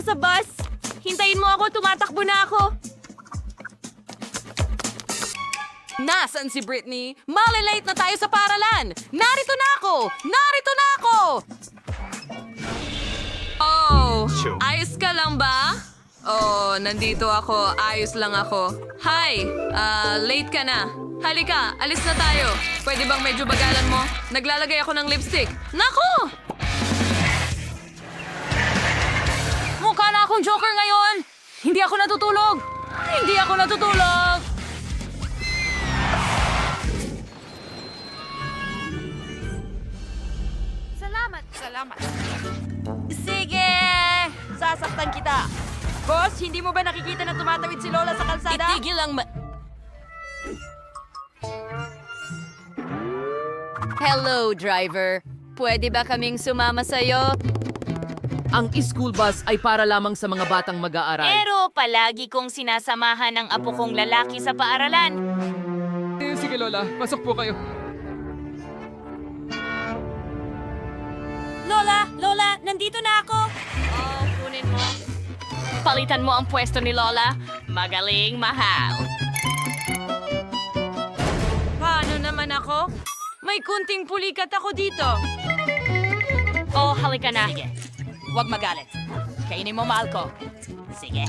sa bus! Hintayin mo ako, tumatakbo na ako! Nasaan si Britney? Malilate na tayo sa paralan! Narito na ako! Narito na ako! Oh, ayos ka lang ba? Oh, nandito ako. Ayos lang ako. Hi, late ka na. Halika, alis na tayo. Pwede bang medyo bagalan mo? Naglalagay ako ng lipstick. Naku! Mukha na akong joker ngayon! Hindi ako natutulog! Hindi ako natutulog! Salamat. Sige! Sasaktan kita. Boss, hindi mo ba nakikita na tumatawid si Lola sa kalsada? Itigil ang Hello, driver. Pwede ba kaming sumama sa'yo? Ang school bus ay para lamang sa mga batang mag-aaral. Pero palagi kong sinasamahan ng apo kong lalaki sa paaralan. Sige Lola, pasok po kayo. Lola, nandito na ako. Oh, kunin mo. Palitan mo ang pwesto ni Lola. Magaling, mahal. Paano naman ako? May kunting pulikat ako dito. Oh, halika na. Sige. Huwag magalit. Kainin mo, mahal ko. Sige.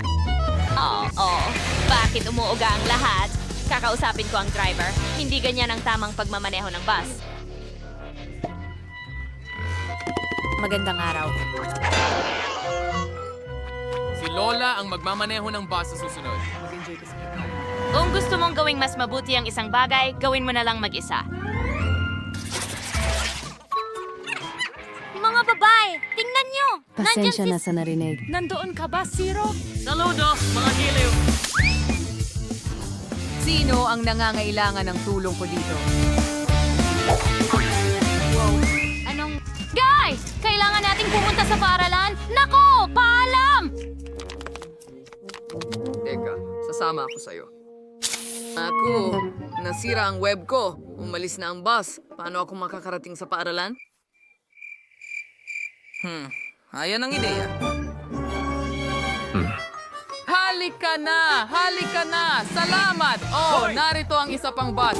Oh. Bakit umuuga ang lahat? Kakausapin ko ang driver. Hindi ganyan ang tamang pagmamaneho ng bus. Magandang araw. Si Lola ang magmamaneho ng bus sa susunod. Kung gusto mong gawing mas mabuti ang isang bagay, gawin mo na lang mag-isa. Mga babae, tingnan nyo! Pasensya na sa narinig. Nandoon ka ba, Zero? Saludo, mga giliw! Sino ang nangangailangan ng tulong ko dito? Anong... Guys! Kailangan nating pumunta sa paaralan! Nako! Paalam! Teka, sasama ako sa'yo. Ako, nasira ang web ko. Umalis na ang bus. Paano ako makakarating sa paaralan? Ayan ang ideya. Halika na! Halika na! Salamat! Oh, narito ang isa pang bus.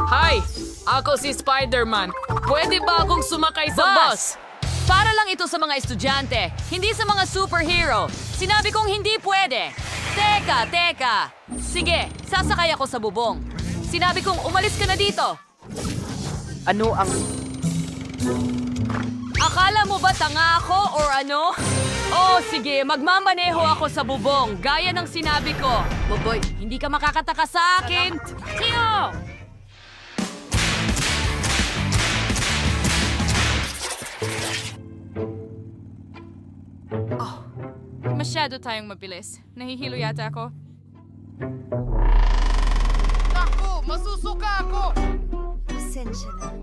Hi! Ako si Spider-Man. Pwede ba akong sumakay sa bus? Para lang ito sa mga estudyante, hindi sa mga superhero. Sinabi kong hindi pwede. Teka. Sige, sasakay ako sa bubong. Sinabi kong umalis ka na dito. Ano ang... Akala mo ba tanga ako or ano? Oh, sige, magmamaneho ako sa bubong, gaya ng sinabi ko. Boboy, hindi ka makakataka sa akin. Tiyo! Masyado tayong mabilis. Nahihilo yata ako. Naku! Masusuka ako! Pasensya na.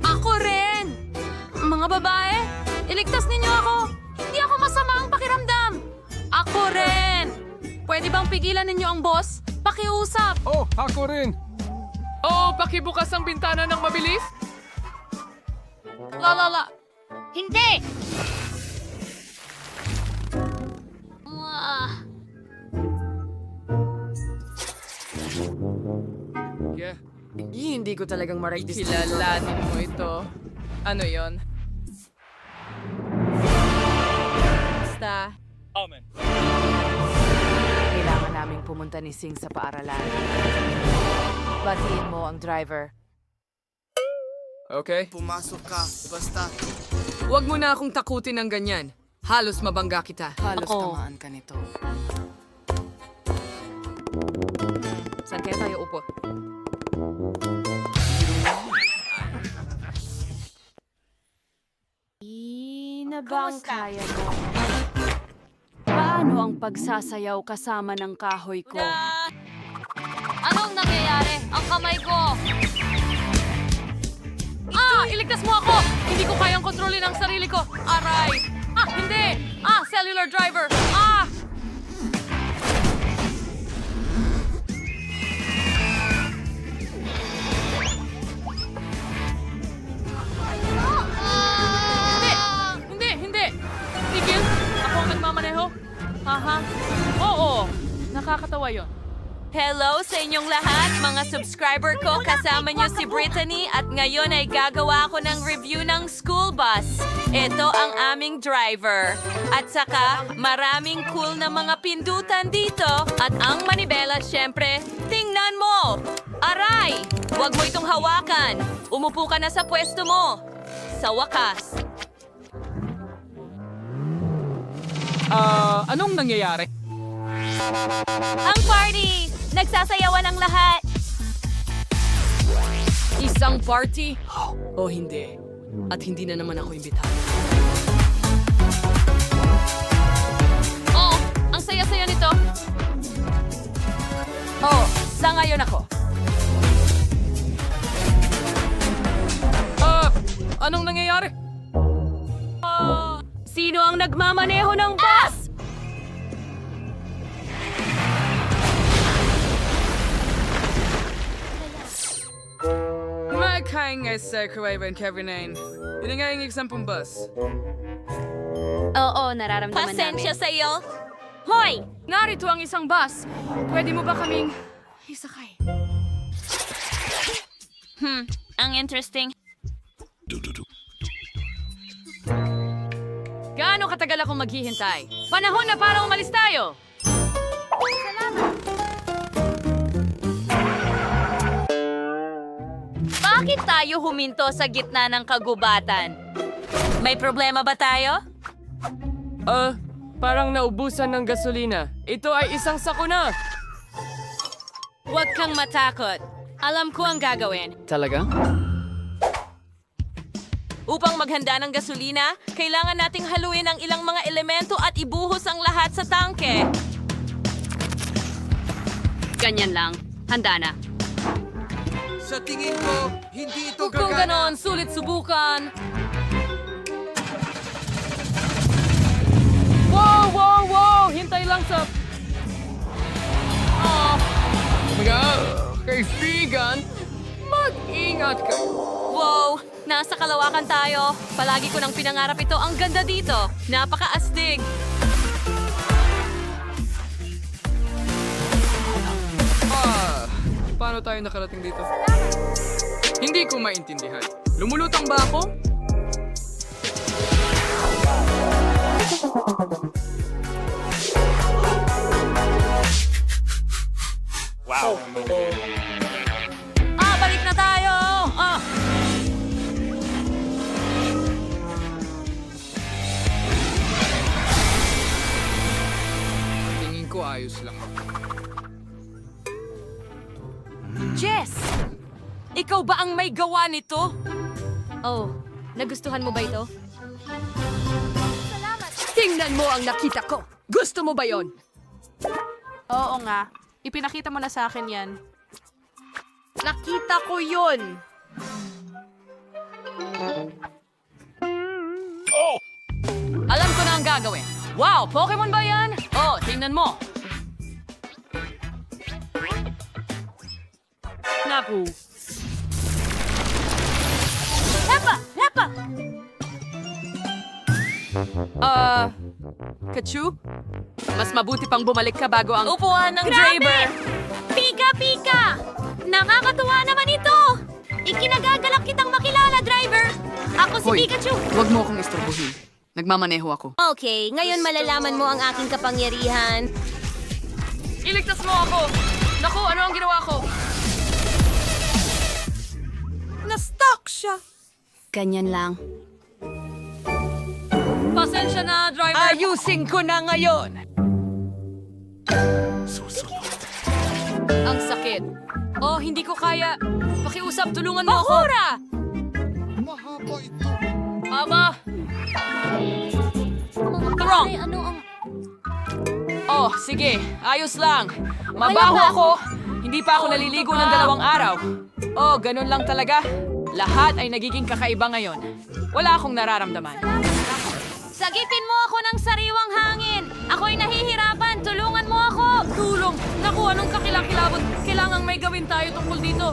Ako rin! Mga babae, iligtas ninyo ako! Hindi ako masama ang pakiramdam! Ako rin! Pwede bang pigilan ninyo ang boss? Pakiusap! Oh, ako rin! Oh, pakibukas ang bintana ng mabilis? La. Hindi! Yeah. Hindi ko talagang ma-register. Kilalanin mo ito. Ano yon? Basta. Kailangan naming pumunta ni Sing sa paaralan. Batiin mo ang driver. Okay. Pumasok ka, basta. Huwag mo na akong takutin ng ganyan. Halos mabangga kita. Halos tamaan ka nito. Saan kaya tayo upo? Na bang kaya mo? Paano ang pagsasayaw kasama ng kahoy ko? Anong nangyayari? Ang kamay ko! Iligtas mo ako! Hindi ko kayang kontrolin ang sarili ko! Aray! Hindi! Cellular driver! Hindi! nakakatawa yon. Hello sa inyong lahat, mga subscriber ko. Kasama niyo si Brittany at ngayon ay gagawa ako ng review ng school bus. Ito ang aming driver. At saka, maraming cool na mga pindutan dito. At ang manibela, syempre, tingnan mo! Aray! Huwag mo itong hawakan. Umupo ka na sa pwesto mo. Sa wakas. Anong nangyayari? Ang party! Nagsasayawan ang lahat. Isang party? O hindi. At hindi na naman ako imbitado. Oh, ang saya-saya nito. Oh, sa ngayon ako. Anong nangyayari? Sino ang nagmamaneho ng bus? Kumakain nga sa Kuwaiban Kevinain. Yun nga yung eksampong bus. Oo, nararamdaman Pasensya namin. sa'yo. Hoy! Narito ang isang bus. Pwede mo ba kaming isakay? Ang interesting. Gaano katagal akong maghihintay? Panahon na para umalis tayo! Bakit tayo huminto sa gitna ng kagubatan? May problema ba tayo? Parang naubusan ng gasolina. Ito ay isang sakuna. Huwag kang matakot. Alam ko ang gagawin. Talaga? Upang maghanda ng gasolina, kailangan nating haluin ang ilang mga elemento at ibuhos ang lahat sa tangke. Ganyan lang. Handa na. Sa tingin ko, hindi ito Kung ganon, sulit subukan. Wow! Hintay lang sa... Mga kaibigan, mag-ingat ka. Wow! Nasa kalawakan tayo. Palagi ko nang pinangarap ito. Ang ganda dito. Napaka-astig. Paano tayo nakarating dito? Hindi ko maintindihan. Lumulutang ba ako? Balik na tayo! Tingin ko ayos lang. Jess! Ikaw ba ang may gawa nito? Oh, nagustuhan mo ba ito? Tingnan mo ang nakita ko. Gusto mo ba yon? Oo nga. Ipinakita mo na sa akin yan. Nakita ko yon. Alam ko na ang gagawin. Wow, Pokemon ba yan? Oh, tingnan mo. Naku. Hepa! Kachu? Mas mabuti pang bumalik ka bago ang... Upuan ng driver! Pika! Nakakatuwa naman ito! Ikinagagalak kitang makilala, driver! Ako si Pikachu! Huwag mo akong istorbohin. Nagmamaneho ako. Okay, ngayon malalaman mo ang aking kapangyarihan. Iligtas mo ako! Naku, ano ang ginawa ko? Na-stuck siya! Ganyan lang. Pasensya na, driver. Ayusin ko na ngayon! Ang sakit. Oh, hindi ko kaya. Pakiusap, tulungan mo ako. Bahura! Aba, Wrong! oh, sige. Ayos lang. Mabaho ako. Hindi pa ako naliligo ng 2 araw. Oh, ganun lang talaga. Lahat ay nagiging kakaiba ngayon. Wala akong nararamdaman. Sagipin mo ako ng sariwang hangin! Ako'y nahihirapan! Tulungan mo ako! Tulong! Naku, anong kakilakilabot? Kailangang may gawin tayo tungkol dito.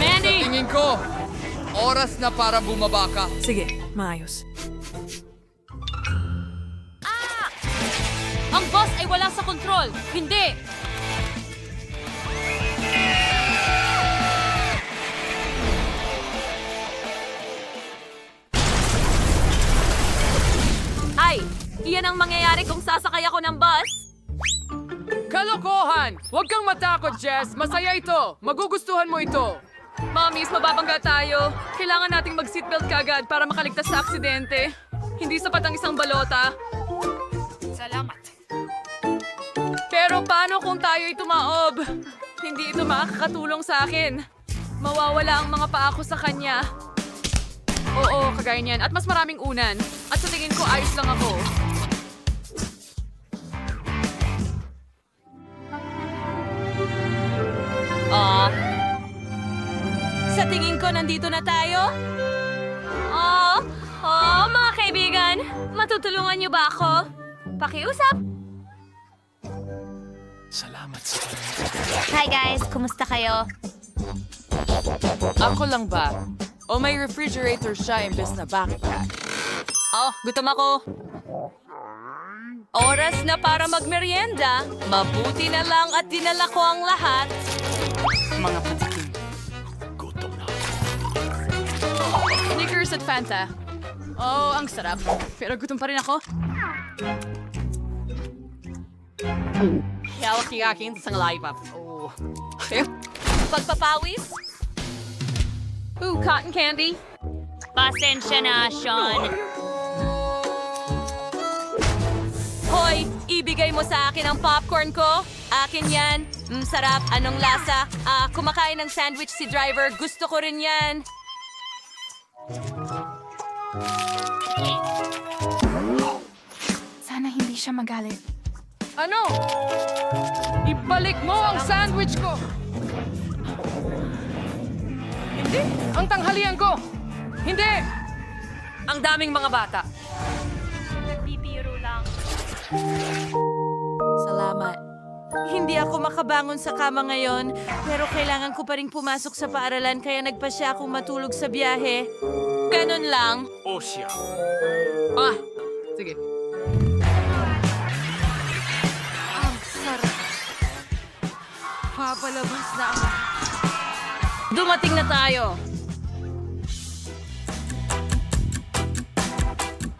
Sa tingin ko, Oras na para bumaba ka. Sige, maayos. Ang boss ay wala sa kontrol. Hindi! Ay! Iyan ang mangyayari kung sasakay ako ng bus. Kalokohan! Huwag kang matakot, Jess. Masaya ito. Magugustuhan mo ito. Mommies, mababangga tayo. Kailangan nating mag-seatbelt kagad para makaligtas sa aksidente. Hindi sapat ang isang balota. Salamat. Pero paano kung tayo'y tumaob? Hindi ito makakatulong sa akin. Mawawala ang mga paa ko sa kanya. Oo, kagaya niyan. At mas maraming unan. At sa tingin ko, ayos lang ako. Sa tingin ko, nandito na tayo. Mga kaibigan. Matutulungan niyo ba ako? Pakiusap. Hi guys, kumusta kayo? Ako lang ba? O may refrigerator siya imbes na backpack? Oh, gutom ako. Oras na para magmerienda. Mabuti na lang at dinala ko ang lahat. Mga patikim. Snickers at Fanta. Oh, ang sarap. Pero gutom pa rin ako. Hiyawak yung aking isang lollipop. Oh. Pagpapawis? Ooh, cotton candy. Pasensya na, Sean. Hoy, ibigay mo sa akin ang popcorn ko. Akin yan. Sarap. Anong lasa? Kumakain ng sandwich si driver. Gusto ko rin yan. Sana hindi siya magalit. Ano? Ibalik mo ang sandwich ko! Hindi! Ang tanghalian ko! Hindi! Ang daming mga bata. Bibiro lang. Salamat. Hindi ako makabangon sa kama ngayon, pero kailangan ko pa rin pumasok sa paaralan kaya nagpa siya akong matulog sa biyahe. Ganun lang. Sige. Papalabas na ako. Dumating na tayo.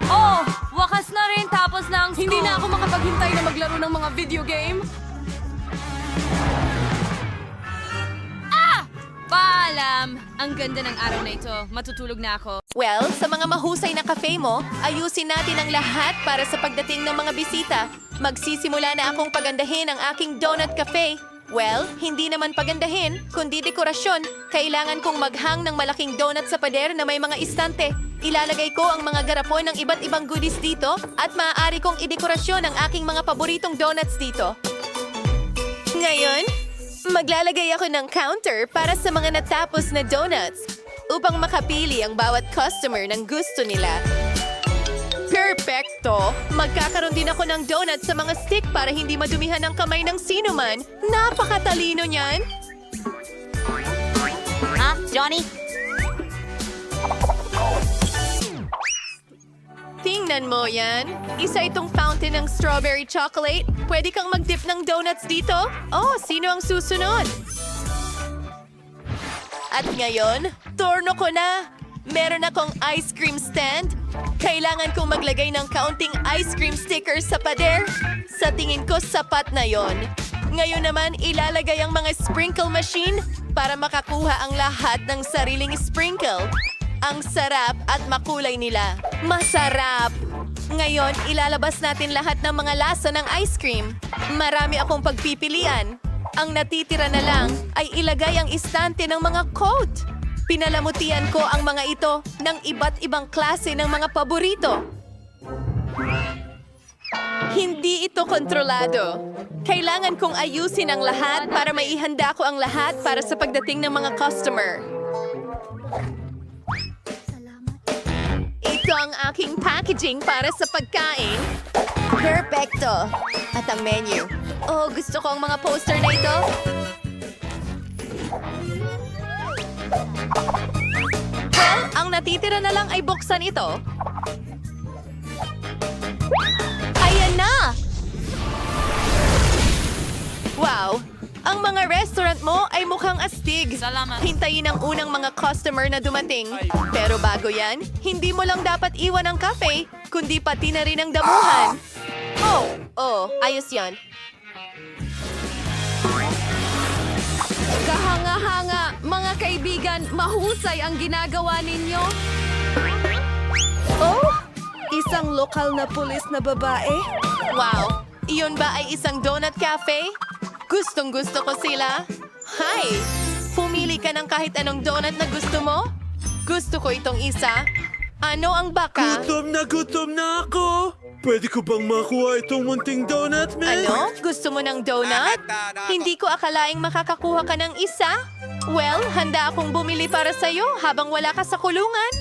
Oh, wakas na rin tapos na ang school. Hindi na ako makapaghintay na maglaro ng mga video game. Paalam! Ang ganda ng araw na ito. Matutulog na ako. Well, sa mga mahusay na cafe mo, ayusin natin ang lahat para sa pagdating ng mga bisita. Magsisimula na akong pagandahin ang aking donut cafe. Well, hindi naman pagandahin, kundi dekorasyon. Kailangan kong maghang ng malaking donut sa pader na may mga istante. Ilalagay ko ang mga garapon ng iba't ibang goodies dito at maaari kong idekorasyon ang aking mga paboritong donuts dito. Ngayon, maglalagay ako ng counter para sa mga natapos na donuts upang makapili ang bawat customer ng gusto nila. Perfecto! Magkakaroon din ako ng donut sa mga stick para hindi madumihan ang kamay ng sino man. Napakatalino niyan! Ha, Johnny? Tingnan mo yan. Isa itong fountain ng strawberry chocolate. Pwede kang mag-dip ng donuts dito? Oh, sino ang susunod? At ngayon, turno ko na. Meron akong ice cream stand. Kailangan kong maglagay ng kaunting ice cream stickers sa pader. Sa tingin ko, sapat na yon. Ngayon naman, ilalagay ang mga sprinkle machine para makakuha ang lahat ng sariling sprinkle. Ang sarap at makulay nila. Masarap! Ngayon, ilalabas natin lahat ng mga lasa ng ice cream. Marami akong pagpipilian. Ang natitira na lang ay ilagay ang istante ng mga coat. Pinalamutian ko ang mga ito ng iba't ibang klase ng mga paborito. Hindi ito kontrolado. Kailangan kong ayusin ang lahat para maihanda ko ang lahat para sa pagdating ng mga customer. Ito ang aking packaging para sa pagkain. Perfecto! At ang menu. Oh, gusto ko ang mga poster na ito. Well, natitira na lang ay buksan ito. Ayan na! Wow! Ang mga restaurant mo ay mukhang astig. Salamat. Hintayin ang unang mga customer na dumating. Pero bago yan, hindi mo lang dapat iwan ang cafe, kundi pati na rin ang damuhan. Ayos yan. Kahanga-hanga, mga kaibigan, mahusay ang ginagawa ninyo. Oh! Isang lokal na pulis na babae? Wow! Iyon ba ay isang donut cafe? Gustong-gusto ko sila. Hi! Pumili ka ng kahit anong donut na gusto mo? Gusto ko itong isa. Ano ang baka? Gutom na ako! Pwede ko bang makuha itong munting donut, miss? Ano? Gusto mo ng donut? Hindi ko akalaing makakakuha ka ng isa. Well, handa akong bumili para sa'yo habang wala ka sa kulungan.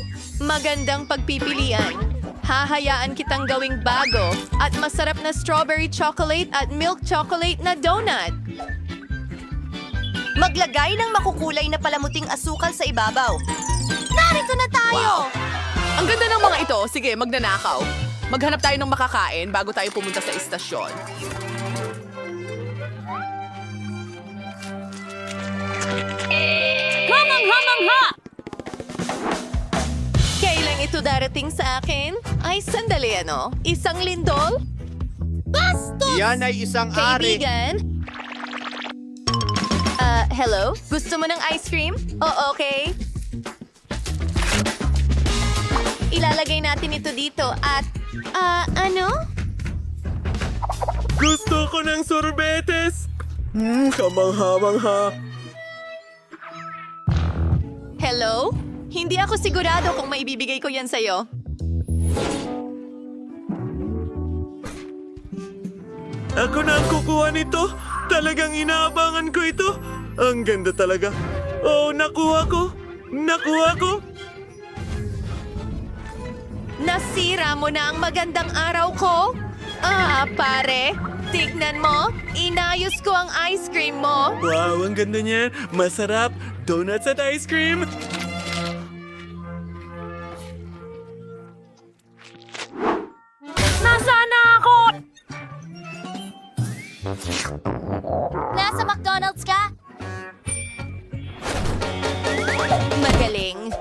Magandang pagpipilian. Hahayaan kitang gawing bago at masarap na strawberry chocolate at milk chocolate na donut. Maglagay ng makukulay na palamuting asukal sa ibabaw. Narito na tayo! Ang ganda ng mga ito. Sige, magnanakaw. Maghanap tayo ng makakain bago tayo pumunta sa istasyon. Kamangha-mangha! Kailan ito darating sa akin? Ay, sandali ano? Isang lindol? Yan ay isang ari. Kaibigan? Hello? Gusto mo ng ice cream? Oh, okay. Ilalagay natin ito dito at... ano? Gusto ko ng sorbetes. Kamangha-mangha. Hello? Hindi ako sigurado kung maibibigay ko yan sa'yo. Ako na ang kukuha nito. Talagang inaabangan ko ito. Ang ganda talaga. Oh, nakuha ko. Nakuha ko. Nasira mo na ang magandang araw ko? Pare. Tignan mo. Inayos ko ang ice cream mo. Wow, ang ganda niyan. Masarap. Donuts at ice cream. Nasaan na ako? Nasa McDonald's ka? Magaling.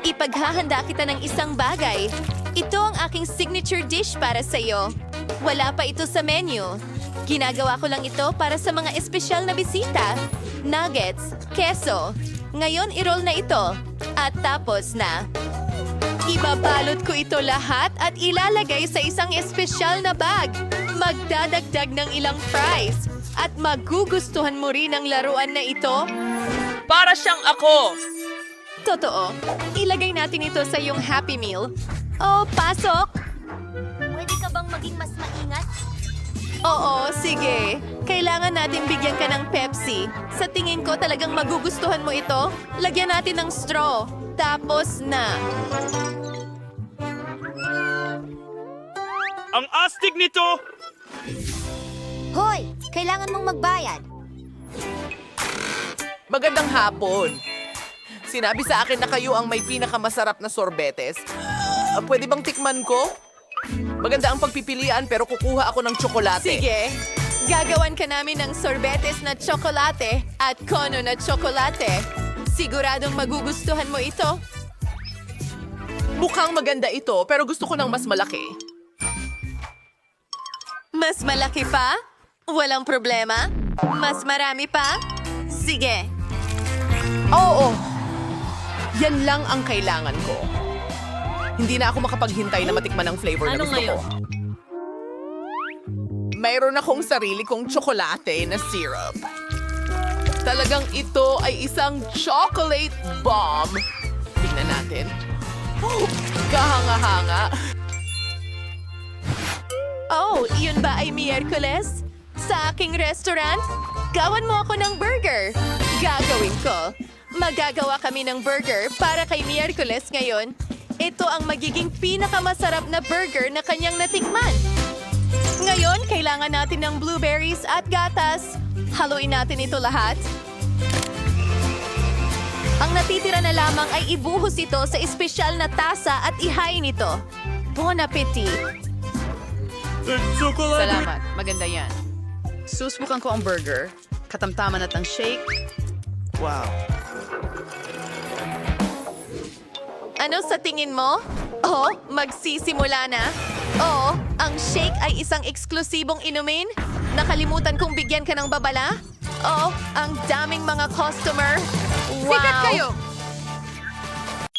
Ipaghahanda kita ng isang bagay. Ito ang aking signature dish para sa'yo. Wala pa ito sa menu. Ginagawa ko lang ito para sa mga espesyal na bisita. Nuggets, keso. Ngayon, i-roll na ito. At tapos na. Ibabalot ko ito lahat at ilalagay sa isang espesyal na bag. Magdadagdag ng ilang fries. At magugustuhan mo rin ang laruan na ito. Para siyang ako! Totoo. Ilagay natin ito sa iyong Happy Meal. Oh, pasok! Pwede ka bang maging mas maingat? Oo, sige. Kailangan natin bigyan ka ng Pepsi. Sa tingin ko talagang magugustuhan mo ito. Lagyan natin ng straw. Tapos na. Ang astig nito! Hoy! Kailangan mong magbayad. Magandang hapon. Sinabi sa akin na kayo ang may pinakamasarap na sorbetes. Pwede bang tikman ko? Maganda ang pagpipilian pero kukuha ako ng tsokolate. Sige. Gagawan ka namin ng sorbetes na tsokolate at kono na tsokolate. Siguradong magugustuhan mo ito. Mukhang maganda ito pero gusto ko ng mas malaki. Mas malaki pa? Walang problema. Mas marami pa? Sige. Oo. Yan lang ang kailangan ko. Hindi na ako makapaghintay na matikman ang flavor na gusto ko. Mayroon akong sarili kong tsokolate na syrup. Talagang ito ay isang chocolate bomb. Tingnan natin. Kahanga-hanga. Oh, iyon ba ay Miyerkules? Sa aking restaurant? Gawan mo ako ng burger. Gagawin ko. Magagawa kami ng burger para kay Miyerkules ngayon. Ito ang magiging pinakamasarap na burger na kanyang natikman. Ngayon, kailangan natin ng blueberries at gatas. Haluin natin ito lahat. Ang natitira na lamang ay ibuhos ito sa espesyal na tasa at ihain ito. Bon appetit! Chocolate. Salamat. Maganda yan. Susubukan ko ang burger. Katamtaman at ang shake. Wow. Ano sa tingin mo? Oh, magsisimula na. Oo, ang shake ay isang eksklusibong inumin. Nakalimutan kong bigyan ka ng babala. Oh, ang daming mga customer. Wow! Sikat kayo!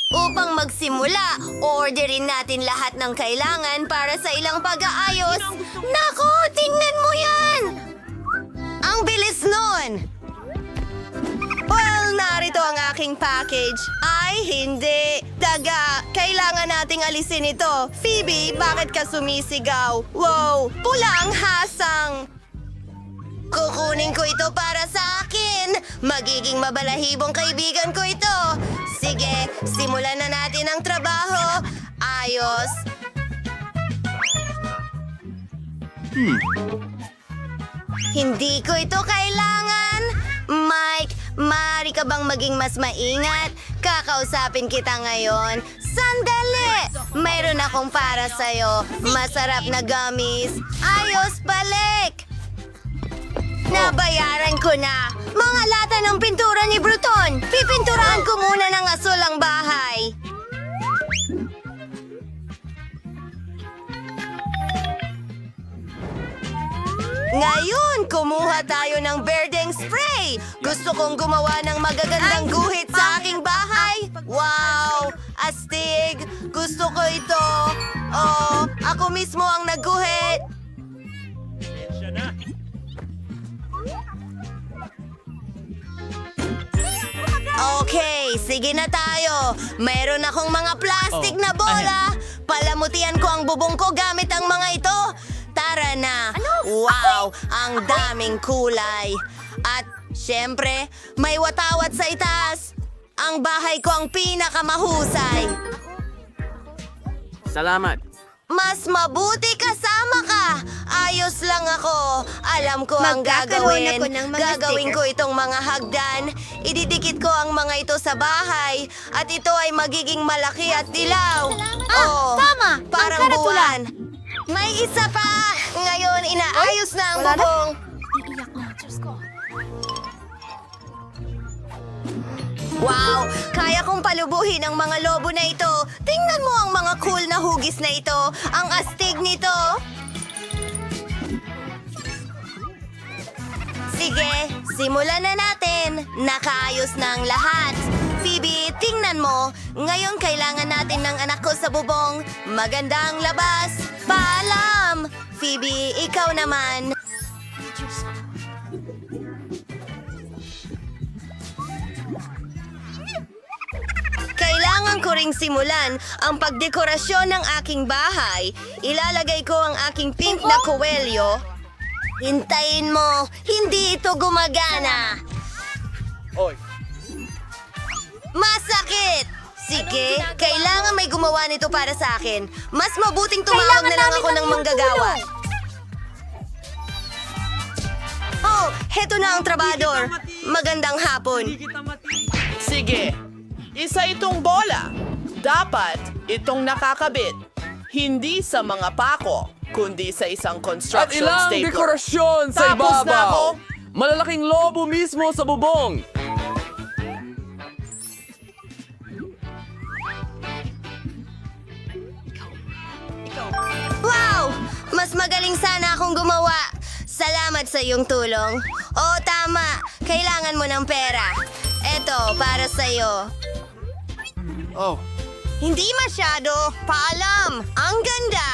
Upang magsimula, orderin natin lahat ng kailangan para sa ilang pag-aayos. Nako, tingnan mo yan! Ang bilis nun! Well, narito ang aking package. Ay, hindi. Daga, kailangan nating alisin ito. Phoebe, bakit ka sumisigaw? Wow, pula ang hasang. Kukunin ko ito para sa akin. Magiging mabalahibong kaibigan ko ito. Sige, simulan na natin ang trabaho. Ayos. Hindi ko ito kailangan. Mike, maaari ka bang maging mas maingat? Kakausapin kita ngayon. Sandali! Mayroon akong para sa'yo. Masarap na gummies. Ayos, balik! Nabayaran ko na. Mga lata ng pintura ni Bruton. Pipinturahan ko muna ng asul ang bahay. Ngayon, kumuha tayo ng berdeng spray. Gusto kong gumawa ng magagandang guhit sa aking bahay. Wow! Astig! Gusto ko ito. Oh, ako mismo ang nagguhit. Okay, sige na tayo. Mayroon akong mga plastic na bola. Palamutian ko ang bubong ko gamit ang mga ito. Tara na. Wow, ang daming kulay. At syempre, may watawat sa itaas. Ang bahay ko ang pinakamahusay. Salamat. Mas mabuti kasama ka. Ayos lang ako. Alam ko ang gagawin. Gagawin ko itong mga hagdan. Ididikit ko ang mga ito sa bahay. At ito ay magiging malaki at dilaw. Tama. Parang buwan. May isa pa. Ngayon, inaayos na ang bubong. Wow! Kaya kong palubuhin ang mga lobo na ito. Tingnan mo ang mga cool na hugis na ito. Ang astig nito. Sige, simulan na natin. Nakaayos na ang lahat. Phoebe, tingnan mo. Ngayon kailangan natin ng anak ko sa bubong. Maganda ang labas. Paalam! Phoebe, ikaw naman. Kailangan ko ring simulan ang pagdekorasyon ng aking bahay. Ilalagay ko ang aking pink na kuwelyo. Hintayin mo, hindi ito gumagana. Oy. Masakit! Sige, kailangan may gumawa nito para sa akin. Mas mabuting tumawag na lang ako ng manggagawa. Oh, heto na ang trabador. Magandang hapon. Sige, isa itong bola. Dapat itong nakakabit. Hindi sa mga pako, kundi sa isang At construction ilang stapler. dekorasyon sa Tapos na ako. ibabaw. Malalaking lobo mismo sa bubong. Wow! Mas magaling sana akong gumawa. Salamat sa iyong tulong. Oo, tama. Kailangan mo ng pera. Eto, para sa'yo. Oh. Hindi masyado. Paalam. Ang ganda.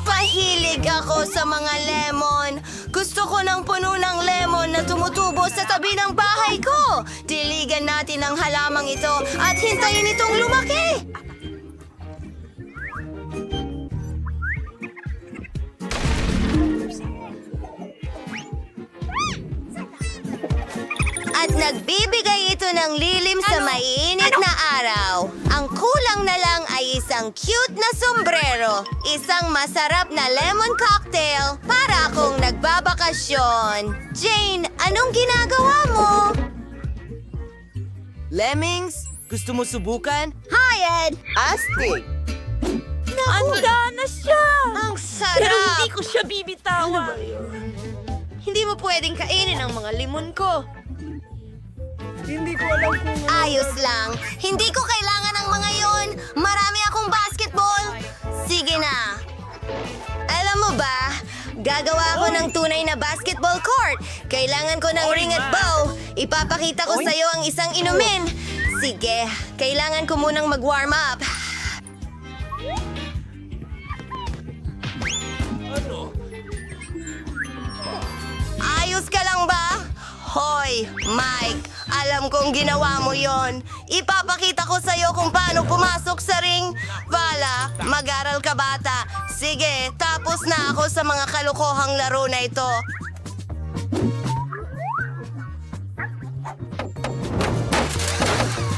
Pahilig ako sa mga lemon. Gusto ko ng puno ng lemon na tumutubo sa tabi ng bahay ko. Diligan natin ang halamang ito at hintayin itong lumaki. At nagbibigay ito ng lilim sa maiinit na araw. Ang kulang na lang ay isang cute na sombrero. Isang masarap na lemon cocktail para akong nagbabakasyon. Jane, Anong ginagawa mo? Lemmings, gusto mo subukan? Hi, Ed! Astig! Handa na siya! Ang sarap! Pero hindi ko siya bibitawan. Hindi mo pwedeng kainin ang mga limon ko. Hindi ko alam kung... Ayos lang. Hindi ko kailangan ng mga yon. Marami akong basketball. Sige na. Alam mo ba, gagawa ako ng tunay na basketball court. Kailangan ko ng ring at bow. Ipapakita ko sa'yo ang isang inumin. Sige, kailangan ko munang mag-warm up. Ayos ka lang ba? Hoy, Mike, alam kong ginawa mo yon. Ipapakita ko sa'yo kung paano pumasok sa ring. Vala, mag-aral ka bata. Sige, tapos na ako sa mga kalokohang laro na ito.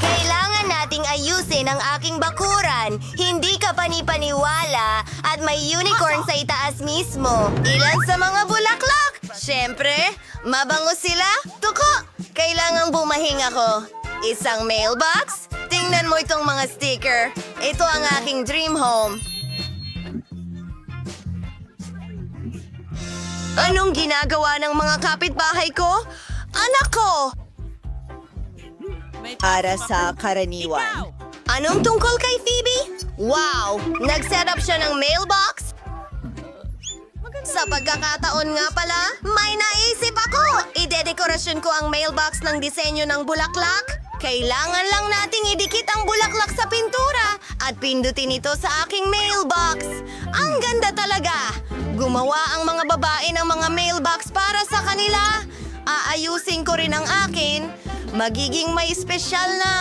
Kailangan nating ayusin ang aking bakuran. Hindi ka panipaniwala at may unicorn sa itaas mismo. Ilan sa mga bulaklak? Siyempre, mabango sila. Tuko! Kailangang bumahing ako. Isang mailbox? Tingnan mo itong mga sticker. Ito ang aking dream home. Anong ginagawa ng mga kapitbahay ko? Anak ko! Para sa karaniwan. Anong tungkol kay Phoebe? Wow! Nag-set up siya ng mailbox? Sa pagkakataon nga pala, may naisip ako! Idedekorasyon ko ang mailbox ng disenyo ng bulaklak. Kailangan lang nating idikit ang bulaklak sa pintura at pindutin ito sa aking mailbox. Ang ganda talaga! Gumawa ang mga babae ng mga mailbox para sa kanila. Aayusin ko rin ang akin. Magiging may espesyal na...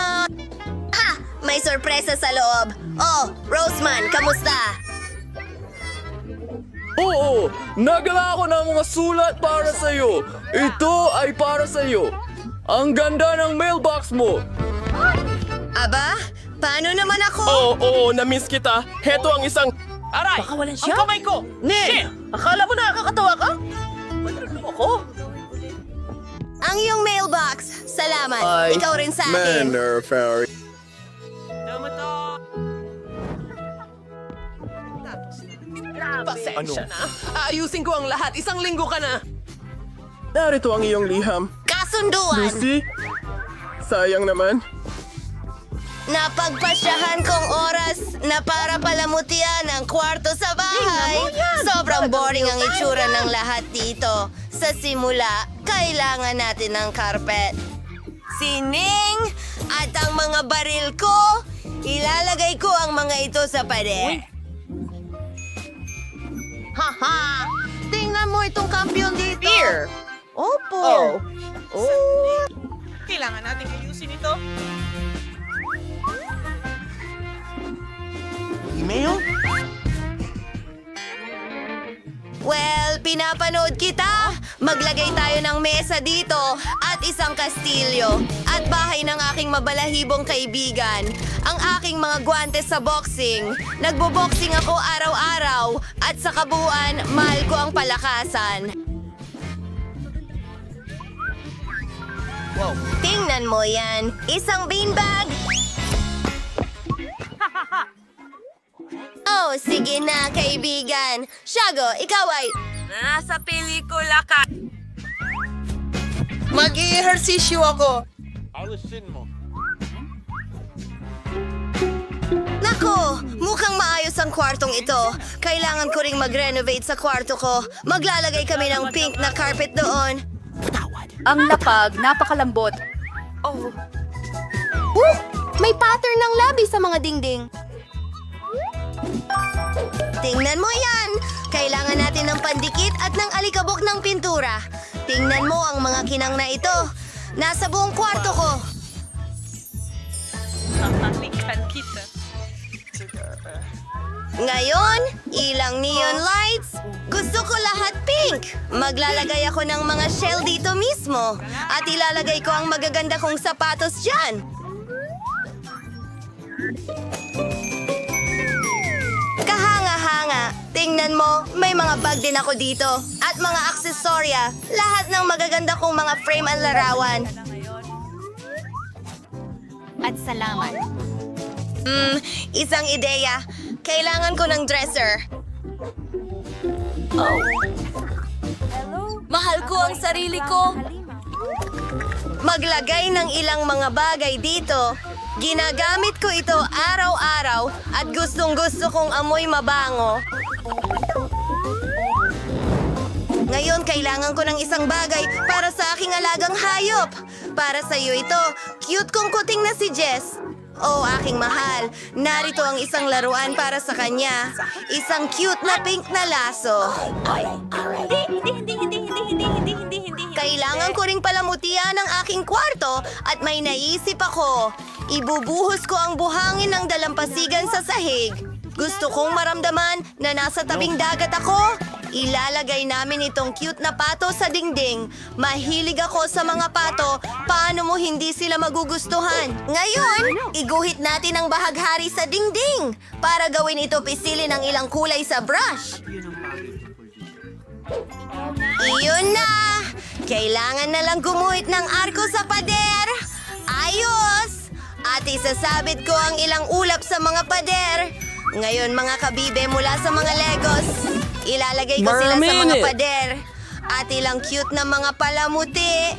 Ha! May sorpresa sa loob. Oh, Roseman, kamusta? Oo, nagala ako ng mga sulat para sa'yo. Ito ay para sa'yo. Ang ganda ng mailbox mo. Aba, paano naman ako? Oo, na-miss kita. Heto ang isang... Aray! Baka walan siya? Ang kamay ko! Ne! Akala mo nakakatawa ka? Ako? Ang iyong mailbox. Salamat. Ikaw rin sa akin. Fairy. Pasensya na. Aayusin ko ang lahat. Isang linggo ka na. Narito ang iyong liham. Kasunduan. Lucy? Sayang naman. Napagpasyahan kong oras na para palamutian ang kwarto sa bahay. Sobrang boring ang itsura ng lahat dito. Sa simula, kailangan natin ng carpet. Sining! At ang mga baril ko, ilalagay ko ang mga ito sa pader. Haha! Tingnan mo itong kampiyon dito. Beer! Opo! Oh. Kailangan natin ayusin ito. Email? Well, pinapanood kita. Maglagay tayo ng mesa dito at isang kastilyo at bahay ng aking mabalahibong kaibigan. Ang aking mga guwantes sa boxing. Nagbo-boxing ako araw-araw at sa kabuuan, mahal ko ang palakasan. Wow. Tingnan mo yan. Isang beanbag. Oh, sige na, kaibigan. Shago, ikaw ay... Nasa pelikula ka. Mag-i-ehersisyo ako. Nako, mukhang maayos ang kwartong ito. Kailangan ko ring mag-renovate sa kwarto ko. Maglalagay kami ng pink na carpet doon. Ang lapag, napakalambot. May pattern ng labi sa mga dingding. Tingnan mo yan! Kailangan natin ng pandikit at ng alikabok ng pintura. Tingnan mo ang mga kinang na ito. Nasa buong kwarto ko. Papalikan kita. Ngayon, ilang neon lights. Gusto ko lahat pink. Maglalagay ako ng mga shell dito mismo. At ilalagay ko ang magaganda kong sapatos dyan. Kahanga-hanga. Tingnan mo, may mga bag din ako dito. at mga aksesorya. Lahat ng magaganda kong mga frame at larawan. At salamat. Isang ideya. Kailangan ko ng dresser. Mahal ko ang sarili ko. Maglagay ng ilang mga bagay dito. Ginagamit ko ito araw-araw at gustong-gusto kong amoy mabango. Ngayon, kailangan ko ng isang bagay para sa aking alagang hayop. Para sa iyo ito, cute kong kuting na si Jess. Oh, aking mahal, narito ang isang laruan para sa kanya. Isang cute na pink na laso. Kailangan ko ring palamutian ang aking kwarto at may naisip ako. Ibubuhos ko ang buhangin ng dalampasigan sa sahig. Gusto kong maramdaman na nasa tabing dagat ako. Ilalagay namin itong cute na pato sa dingding. Mahilig ako sa mga pato. Paano mo hindi sila magugustuhan? Ngayon, iguhit natin ang bahaghari sa dingding para gawin ito pisilin ng ilang kulay sa brush. Iyon na! Kailangan na lang gumuhit ng arko sa pader. Ayos! At isasabit ko ang ilang ulap sa mga pader. Ngayon mga kabibe mula sa mga Legos, ilalagay ko sila sa mga pader. At ilang cute na mga palamuti.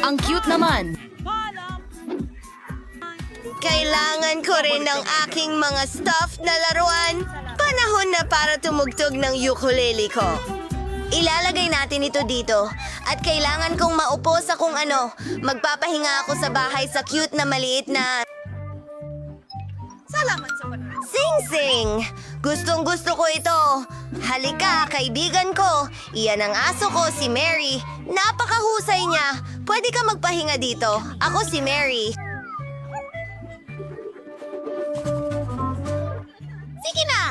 Ang cute naman. Kailangan ko rin ng aking mga stuffed na laruan. Panahon na para tumugtog ng ukulele ko. Ilalagay natin ito dito. At kailangan kong maupo sa kung ano. Magpapahinga ako sa bahay sa cute na maliit na... Salamat sa panonood. Sing-sing! Gustong-gusto ko ito. Halika, kaibigan ko. Iyan ang aso ko, si Mary. Napakahusay niya. Pwede ka magpahinga dito. Ako si Mary. Sige na!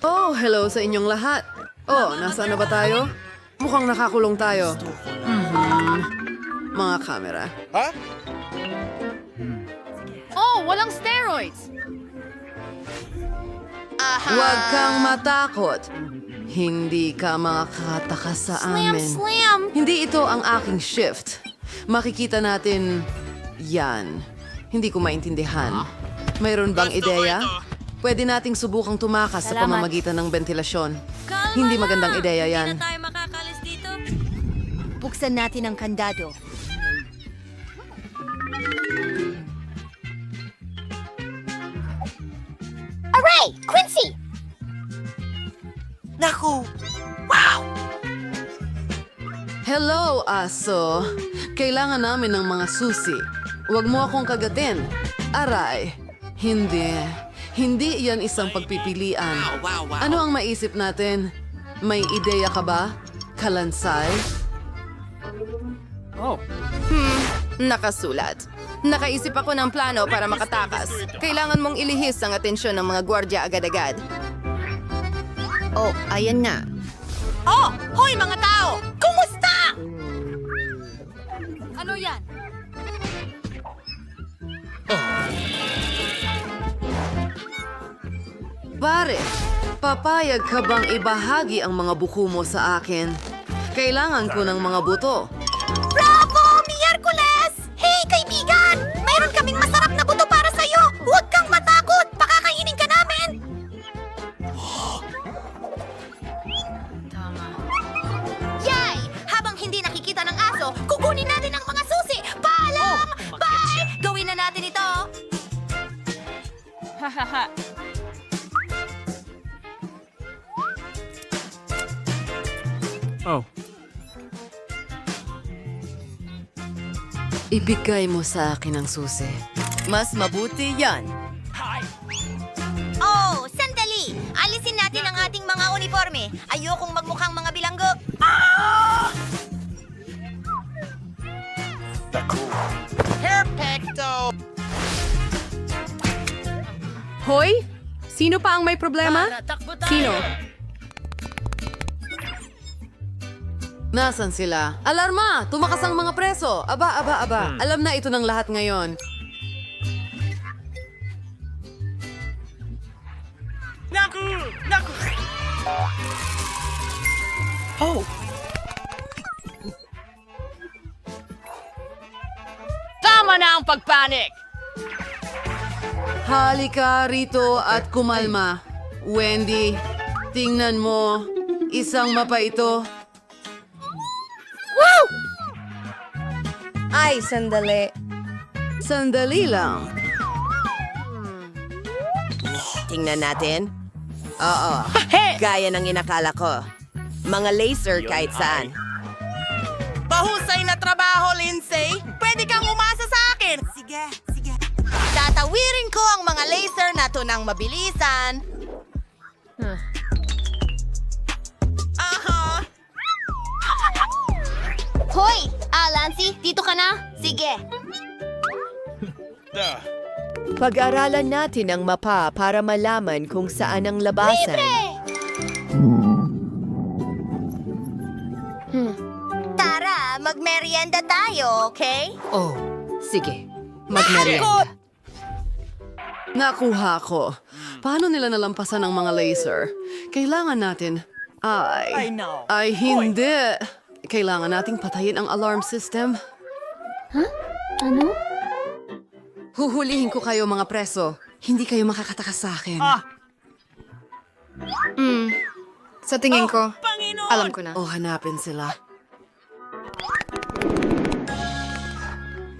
Oh, hello sa inyong lahat. Oh, nasaan na ba tayo? Mukhang nakakulong tayo. Mga kamera. Oh, walang steroids! Huwag kang matakot. Hindi ka makakatakas sa amin. Hindi ito ang aking shift. Makikita natin yan. Hindi ko maintindihan. Mayroon bang ideya? Pwede nating subukang tumakas sa pamamagitan ng ventilasyon. Hindi magandang ideya yan. Hindi na tayo makakalis dito. Buksan natin ang kandado. Aray! Quincy! Naku! Hello, aso. Kailangan namin ng mga susi. Huwag mo akong kagatin. Aray. Hindi. Hindi yan isang pagpipilian. Ano ang maisip natin? May ideya ka ba? Kalansay? Nakasulat. Nakaisip ako ng plano para makatakas. Kailangan mong ilihis ang atensyon ng mga gwardya agad-agad. Oh, ayan na. Oh! Hoy mga tao! Kumusta? Ano yan? Pare, papayag ka bang ibahagi ang mga buko mo sa akin? Kailangan ko ng mga buto. Bravo! Miyerkules! Hey, kaibigan! Mayroon kaming masarap na buto para sa'yo! Huwag kang matakot! Pakakainin ka namin! Yay! Habang hindi nakikita ng aso, kukunin natin ang mga susi! Paalam! Bye! Gawin na natin ito! Hahaha. Ibigay mo sa akin ang susi. Mas mabuti yan. Oh, sandali! Alisin natin ang ating mga uniforme. Ayokong magmukhang mga bilanggo. Hoy! Sino pa ang may problema? Takbo tayo! Sino? Nasaan sila? Alarma! Tumakas ang mga preso! Aba. Alam na ito ng lahat ngayon. Tama na ang pagpanik! Halika rito at kumalma. Wendy, tingnan mo. Isang mapa ito. Ay, sandali. Sandali lang. Tingnan natin. Oo. Gaya ng inakala ko. Mga laser kahit saan. Bahusay na trabaho, Lindsay. Pwede kang umasa sa akin. Sige, sige. Tatawirin ko ang mga laser na to ng mabilisan. Aha! Hoy! Lancy, dito ka na? Sige. Pag-aralan natin ang mapa para malaman kung saan ang labasan. Tara, magmerienda tayo, okay? Oh, sige. Magmerienda. Nakuha ko. Paano nila nalampasan ang mga laser? Kailangan natin... Ay, hindi. Kailangan nating patayin ang alarm system. Ano? Huhulihin ko kayo, mga preso. Hindi kayo makakatakas sa akin. Sa tingin ko, alam ko na. O hanapin sila.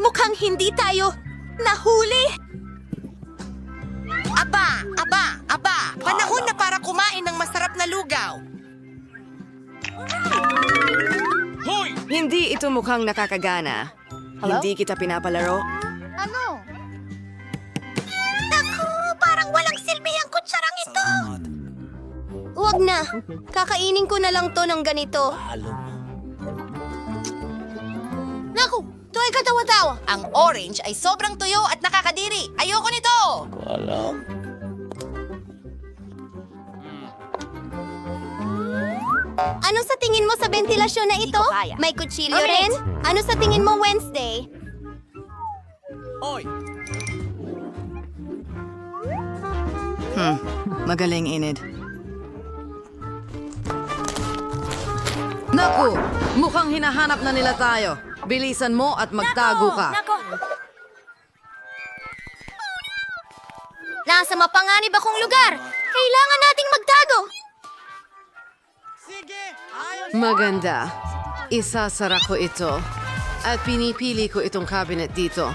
Mukhang hindi tayo nahuli. Aba! Panahon na para kumain ng masarap na lugaw. Hindi ito mukhang nakakagana. Hindi kita pinapalaro. Ano? Naku, parang walang silbi ang kutsarang ito. Huwag na. Kakainin ko na lang to ng ganito. Naku, to ay katawa-tawa. Ang orange ay sobrang tuyo at nakakadiri. Ayoko nito. Ano sa tingin mo sa ventilasyon na ito? May kutsilyo rin? Ano sa tingin mo Wednesday? Magaling, Enid. Naku! Mukhang hinahanap na nila tayo. Bilisan mo at magtago ka. Nasa mapanganib akong lugar. Kailangan nating magtago. Maganda. Isasara ko ito. At pinipili ko itong cabinet dito.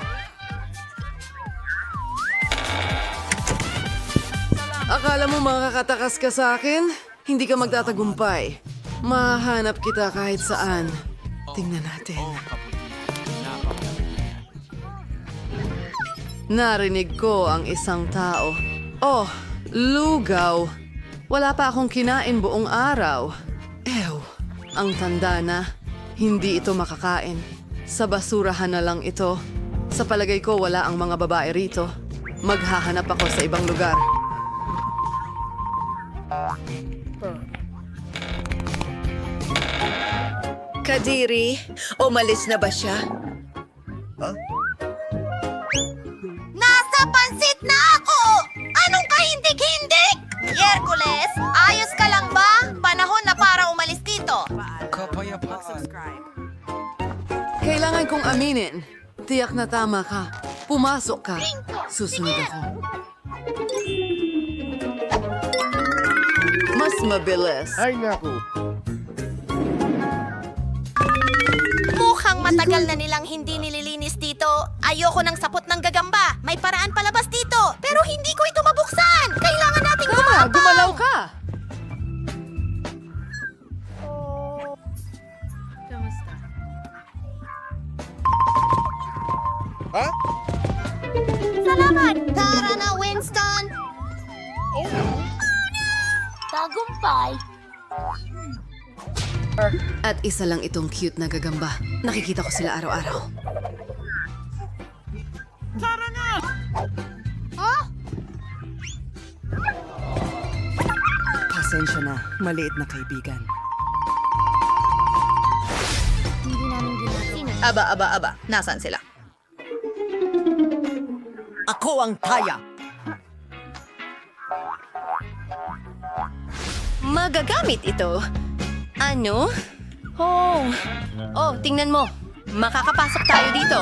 Akala mo makakatakas ka sa akin? Hindi ka magtatagumpay. Mahanap kita kahit saan. Tingnan natin. Narinig ko ang isang tao. Oh, lugaw. Wala pa akong kinain buong araw. Ew, ang tanda na. Hindi ito makakain. Sa basurahan na lang ito. Sa palagay ko, wala ang mga babae rito. Maghahanap ako sa ibang lugar. Kadiri, umalis na ba siya? Nasa pansit na ako! Anong kahindik-hindik? Yerkules, ayos ka lang ba? Panahon na para umalis dito. Kailangan kong aminin. Tiyak na tama ka. Pumasok ka. Susunod ako. Mas mabilis. Mukhang matagal na nilang hindi nililinis dito. Ayoko ng sapot ng gagamba. May paraan palabas dito. Pero hindi ko ito mabuksan. Kailangan nating gumapaw. Gumalaw ka! Salamat! Tara na, Winston! Tagumpay. At isa lang itong cute na gagamba. Nakikita ko sila araw-araw. Pasensya na, maliit na kaibigan. Aba. Nasaan sila? Ako ang kaya! magagamit ito. Ano? Oh, tingnan mo. Makakapasok tayo dito.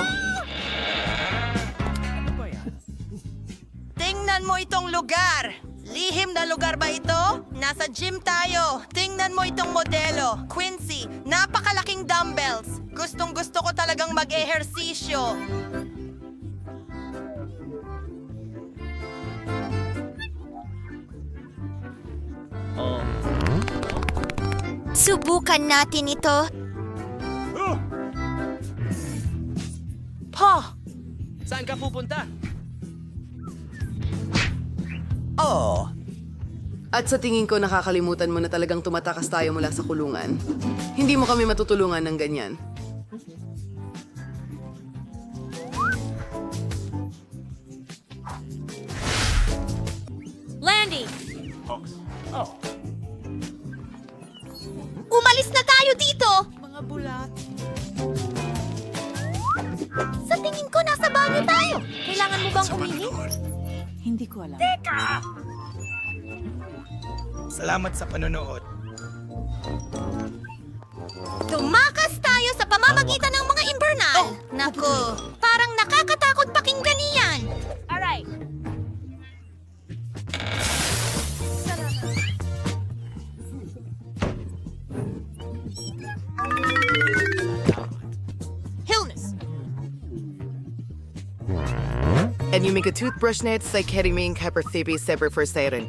Tingnan mo itong lugar. Lihim na lugar ba ito? Nasa gym tayo. Tingnan mo itong modelo. Quincy, napakalaking dumbbells. Gustong gusto ko talagang mag-ehersisyo. Subukan natin ito. Saan ka pupunta? Oh, At sa tingin ko nakakalimutan mo na talagang tumatakas tayo mula sa kulungan. Hindi mo kami matutulungan ng ganyan. Landy! Umalis na tayo dito! Mga bulat. Sa tingin ko, nasa banyo tayo. Kailangan mo bang umihi? Salamat sa panonood. Tumakas tayo sa pamamagitan ng mga imbernal. Naku, parang nakakatakot pakinggan iyan. Alright. Hillness. and you make a toothbrush net sa ketamine kaperthibi separate for siren.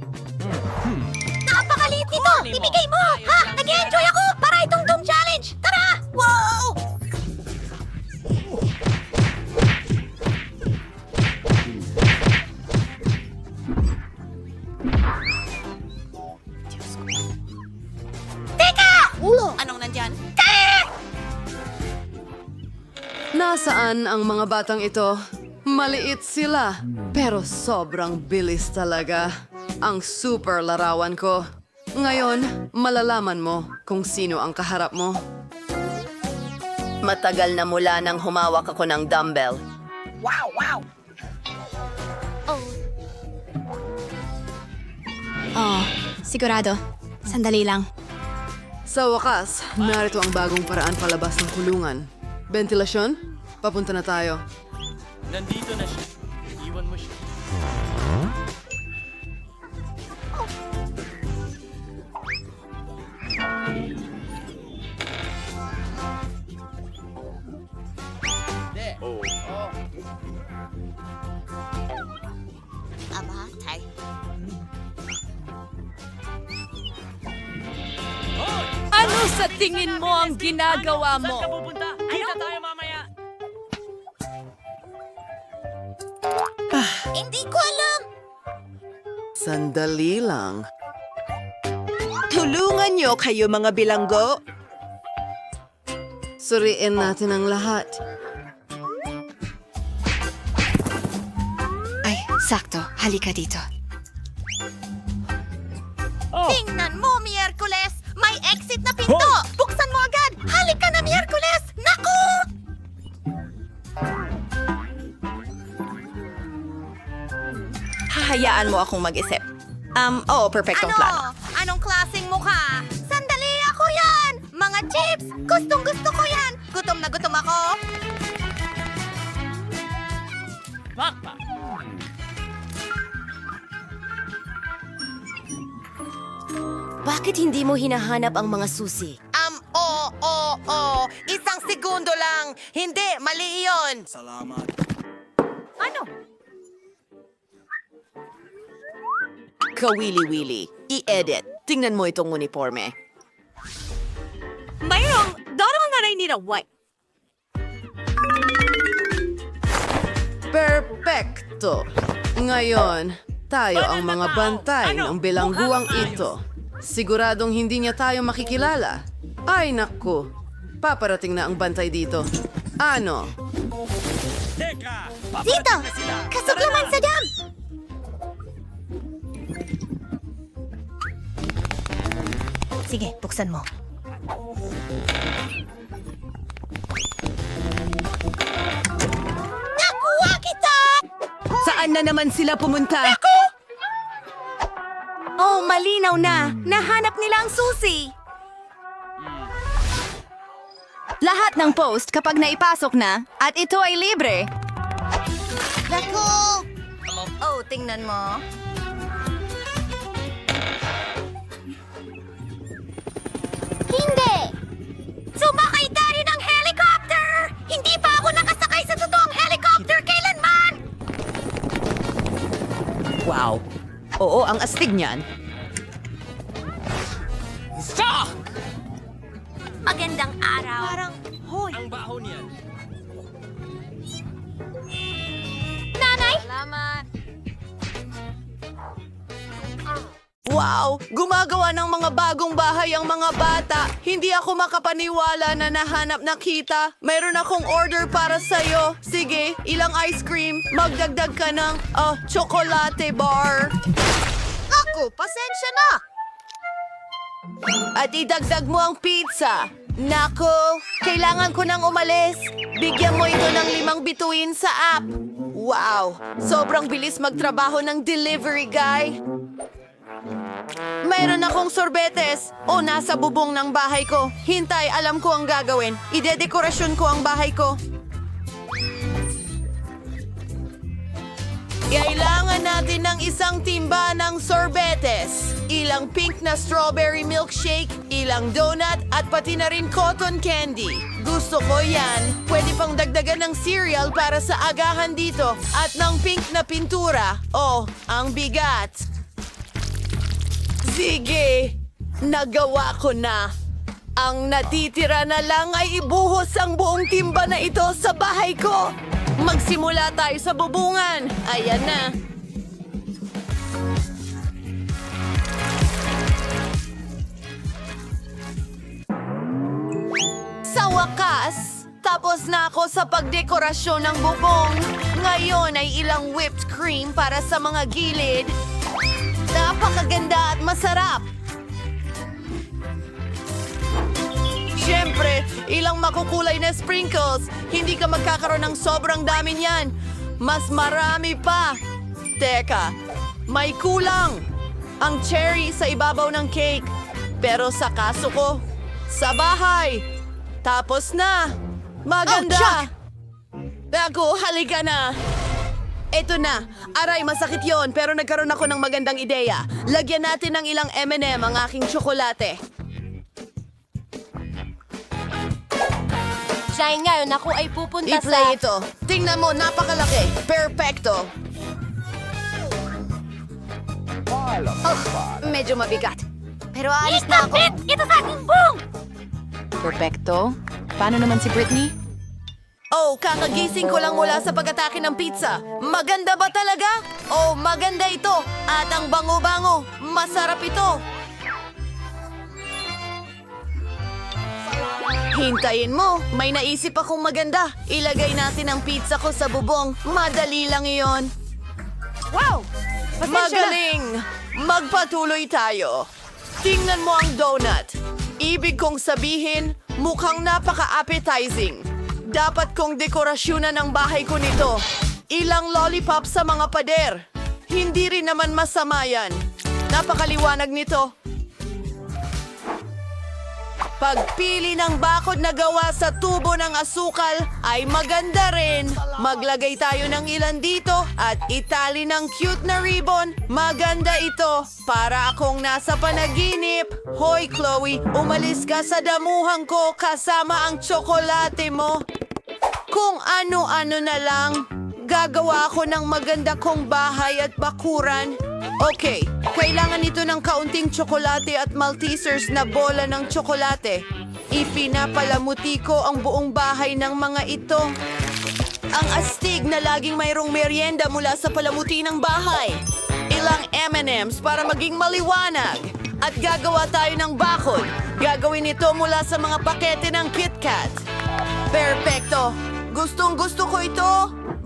Napakaliit nito! Ibigay mo! Ha? Nag-enjoy ako para itong Doom Challenge! Tara! Wow! Teka! Ulo! Anong nandyan? Nasaan ang mga batang ito? Maliit sila, pero sobrang bilis talaga. Ang super larawan ko. Ngayon, malalaman mo kung sino ang kaharap mo. Matagal na mula nang humawak ako ng dumbbell. Oh, sigurado. Sandali lang. Sa wakas, narito ang bagong paraan palabas ng kulungan. Ventilasyon? Papunta na tayo. Nandito na siya. Iwan mo siya. Ano sa tingin mo ang ginagawa mo? Pupunta? Kita tayo mamaya. Hindi ko alam! Sandali lang. Tulungan niyo kayo mga bilanggo! Suriin natin ang lahat. Ay, sakto. Halika dito. Tingnan mo, Miyerkules! May exit na pinto! Buksan mo agad! Halika na, Miyerkules! Naku! Hahayaan mo akong mag-isip. Oo, perfectong plano. Anong klaseng mukha? Sandali, ako yan! Mga chips! Gustong-gusto ko yan! Gutom na gutom ako! Bakit hindi mo hinahanap ang mga susi? Oo. Isang segundo lang. Hindi, mali iyon. Ano? Kawili-wili. I-edit. Tingnan mo itong uniforme. Mayroong doon na rin nila white. Perpekto! Ngayon, tayo ang mga bantay ng bilangguang ito. Siguradong hindi niya tayo makikilala. Ay naku, paparating na ang bantay dito. Ano? Dito! Kasuklaman sa dam! Sige, buksan mo. Nakuha kita! Saan na naman sila pumunta? Oh, malinaw na. Nahanap nila ang susi. Lahat ng post kapag naipasok na at ito ay libre. Naku! Oh, tingnan mo. Hindi! Sumakay tayo ng helicopter! Hindi pa ako nakasakay sa totoong helicopter kailanman! Wow. Oo, ang astig niyan. Magandang araw. Parang, hoy. Ang baho niyan. Nanay! Salamat. Wow! Gumagawa ng mga bagong bahay ang mga bata. Hindi ako makapaniwala na nahanap na kita. Mayroon akong order para sa'yo. Sige, ilang ice cream. Magdagdag ka ng chocolate bar. Ako, pasensya na. At idagdag mo ang pizza. Nako, kailangan ko nang umalis. Bigyan mo ito ng 5 bituin sa app. Wow, sobrang bilis magtrabaho ng delivery guy. Mayroon akong sorbetes. O, nasa bubong ng bahay ko. Hintay, alam ko ang gagawin. Idedekorasyon ko ang bahay ko. Kailangan natin ng isang timba ng sorbetes, ilang pink na strawberry milkshake, ilang donut, at pati na rin cotton candy. Gusto ko yan. Pwede pang dagdagan ng cereal para sa agahan dito. At ng pink na pintura. Oh, ang bigat. Sige, nagawa ko na. Ang natitira na lang ay ibuhos ang buong timba na ito sa bahay ko. Magsimula tayo sa bubungan. Ayan na. Sa wakas, tapos na ako sa pagdekorasyon ng bubong. Ngayon ay ilang whipped cream para sa mga gilid. Napakaganda at masarap. Siyempre, ilang makukulay na sprinkles. Hindi ka magkakaroon ng sobrang dami niyan. Mas marami pa. Teka, may kulang. Ang cherry sa ibabaw ng cake. Pero sa kaso ko, sa bahay. Tapos na. Maganda. Ako, halika na. Eto na. Aray, masakit yon pero nagkaroon ako ng magandang ideya. Lagyan natin ng ilang M&M ang aking tsokolate. Dahil ngayon ako ay pupunta I-play ito. Tingnan mo, napakalaki. Perfecto. Medyo mabigat. Pero alis na ako. Ito sa aking boom! Perfecto. Paano naman si Britney? Oh, kakagising ko lang mula sa pag-atake ng pizza. Maganda ba talaga? Oh, maganda ito. At ang bango-bango. Masarap ito. Hintayin mo. May naisip akong maganda. Ilagay natin ang pizza ko sa bubong. Madali lang iyon. Wow! Magaling! Magpatuloy tayo. Tingnan mo ang donut. Ibig kong sabihin, mukhang napaka-appetizing. Dapat kong dekorasyonan ang bahay ko nito. Ilang lollipop sa mga pader. Hindi rin naman masama yan. Napakaliwanag nito. Pagpili ng bakod na gawa sa tubo ng asukal ay maganda rin. Maglagay tayo ng ilan dito at itali ng cute na ribbon. Maganda ito. Para akong nasa panaginip. Hoy, Chloe, umalis ka sa damuhan ko kasama ang tsokolate mo. Kung ano-ano na lang, gagawa ako ng maganda kong bahay at bakuran. Okay, kailangan ito ng kaunting tsokolate at Maltesers na bola ng tsokolate. Ipinapalamuti ko ang buong bahay ng mga ito. Ang astig na laging mayroong merienda mula sa palamuti ng bahay. Ilang M&Ms para maging maliwanag. At gagawa tayo ng bakod. Gagawin ito mula sa mga pakete ng KitKat. Perfecto! Gustong-gusto ko ito.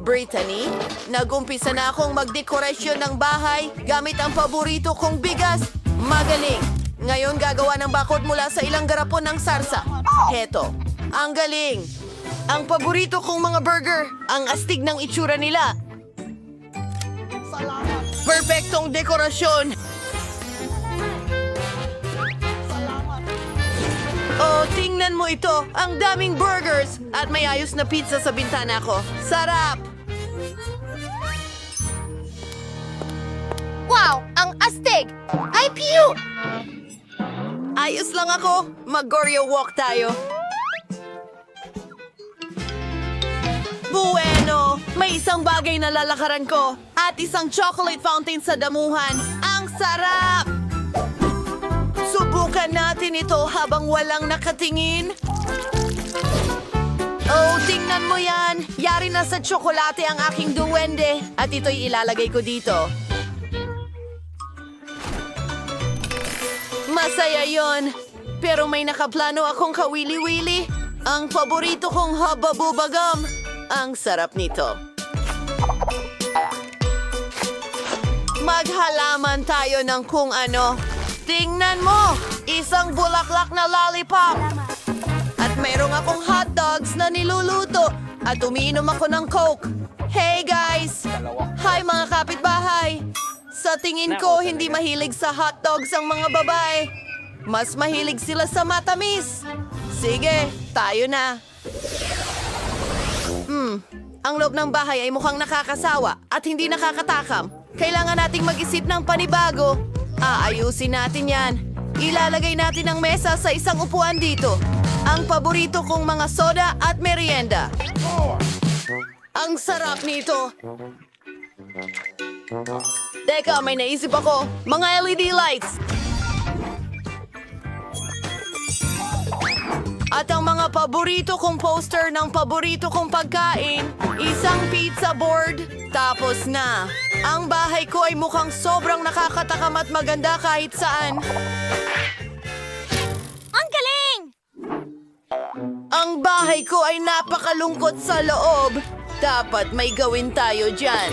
Brittany, nag-umpisa na akong magdekorasyon ng bahay gamit ang paborito kong bigas. Magaling! Ngayon gagawa ng bakod mula sa ilang garapon ng sarsa. Heto, ang galing! Ang paborito kong mga burger, ang astig ng itsura nila. Perfectong dekorasyon! Oh, tingnan mo ito. Ang daming burgers. At may ayos na pizza sa bintana ko. Sarap! Wow! Ang astig! Ay, pew! Ayos lang ako. Mag-Goryo walk tayo. Bueno! May isang bagay na lalakaran ko. At isang chocolate fountain sa damuhan. Ang sarap! Subukan natin ito habang walang nakatingin. Oh, tingnan mo yan. Yari na sa tsokolate ang aking duwende. At ito'y ilalagay ko dito. Masaya yon. Pero may nakaplano akong kawili-wili. Ang paborito kong hababubagam. Ang sarap nito. Maghalaman tayo ng kung ano. Tingnan mo! Isang bulaklak na lollipop! At mayroong akong hot dogs na niluluto. At umiinom ako ng Coke. Hey guys! Hi mga kapitbahay! Sa tingin ko, hindi mahilig sa hot dogs ang mga babae. Mas mahilig sila sa matamis. Sige, tayo na. Ang loob ng bahay ay mukhang nakakasawa at hindi nakakatakam. Kailangan nating mag-isip ng panibago. Aayusin natin yan. Ilalagay natin ang mesa sa isang upuan dito. Ang paborito kong mga soda at merienda. Ang sarap nito. Teka, may naisip ako. Mga LED lights. At ang mga paborito kong poster ng paborito kong pagkain, isang pizza board, tapos na. Ang bahay ko ay mukhang sobrang nakakatakam at maganda kahit saan. Ang galing! Ang bahay ko ay napakalungkot sa loob. Dapat may gawin tayo dyan.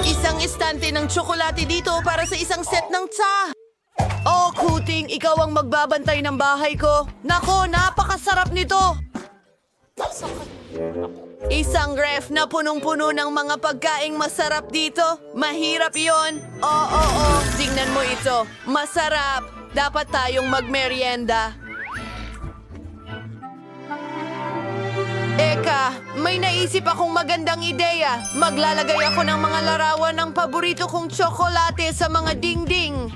Isang estante ng tsokolate dito para sa isang set ng tsa. Oh, Kuting, ikaw ang magbabantay ng bahay ko. Nako, napakasarap nito. Isang ref na punong-puno ng mga pagkaing masarap dito. Mahirap yon. Oo, tingnan mo ito. Masarap. Dapat tayong magmerienda. Eka, may naisip akong magandang ideya. Maglalagay ako ng mga larawan ng paborito kong tsokolate sa mga dingding.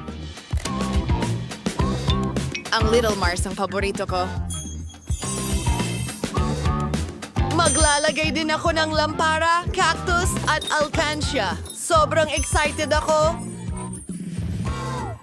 Ang Little Mars ang paborito ko. Maglalagay din ako ng lampara, cactus at alcancia. Sobrang excited ako.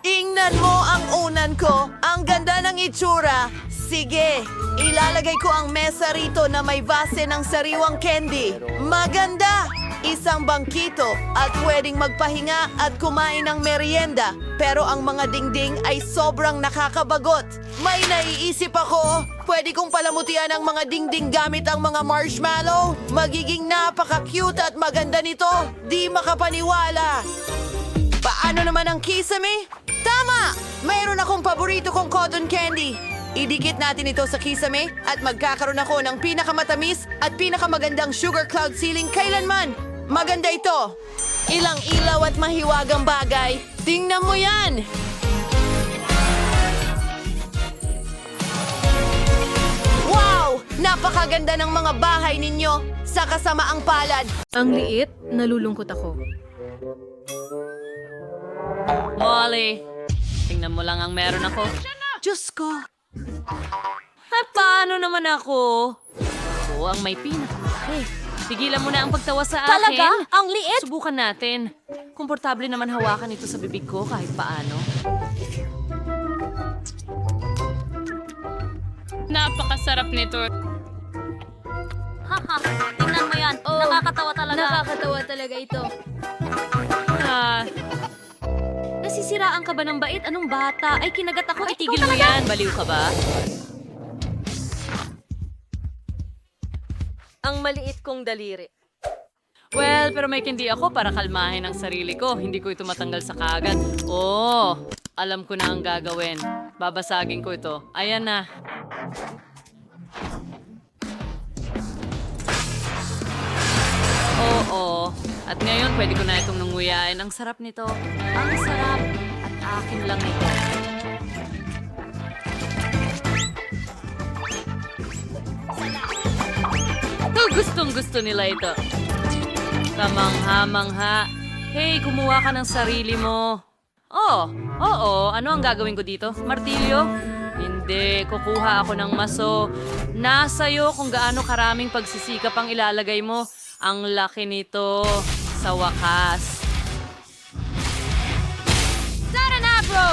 Tingnan mo ang unan ko. Ang ganda ng itsura. Sige, ilalagay ko ang mesa rito na may base ng sariwang candy. Maganda! Isang bangkito at pwedeng magpahinga at kumain ng merienda. Pero ang mga dingding ay sobrang nakakabagot. May naiisip ako. Pwede kong palamutian ang mga dingding gamit ang mga marshmallow. Magiging napaka-cute at maganda nito. Di makapaniwala. Paano naman ang kisame? Tama! Mayroon akong paborito kong cotton candy. Idikit natin ito sa kisame at magkakaroon ako ng pinakamatamis at pinakamagandang sugar cloud ceiling kailanman. Maganda ito. Ilang ilaw at mahiwagang bagay. Tingnan mo yan! Wow! Napakaganda ng mga bahay ninyo sa kasamaang palad. Ang liit, nalulungkot ako. Molly, tingnan mo lang ang meron ako. Diyos ko! At paano naman ako? Ako ang may pinakamalaki. Tigilan mo na ang pagtawa sa akin. Talaga? Ang liit? Subukan natin. Komportable naman hawakan ito sa bibig ko kahit paano. Napakasarap nito. Haha, tingnan mo yan. Nakakatawa talaga. Nakakatawa talaga ito. Nasisiraan ka ba ng bait? Anong bata? Ay, kinagat ako. Itigil mo yan. Baliw ka ba? Ang maliit kong daliri. Well, pero may kindi ako para kalmahin ang sarili ko. Hindi ko ito matanggal sa kaagad. Oh, alam ko na ang gagawin. Babasagin ko ito. Ayan na. Oo. At ngayon, pwede ko na itong nanguyain. Ang sarap nito. Ang sarap. At akin lang ito. Gustong-gusto nila ito. Kamangha-mangha. Hey, kumuha ka ng sarili mo. Oh, oo. Ano ang gagawin ko dito? Martilyo? Hindi. Kukuha ako ng maso. Nasa'yo kung gaano karaming pagsisikap ang ilalagay mo. Ang laki nito. Sa wakas. Tara na, bro!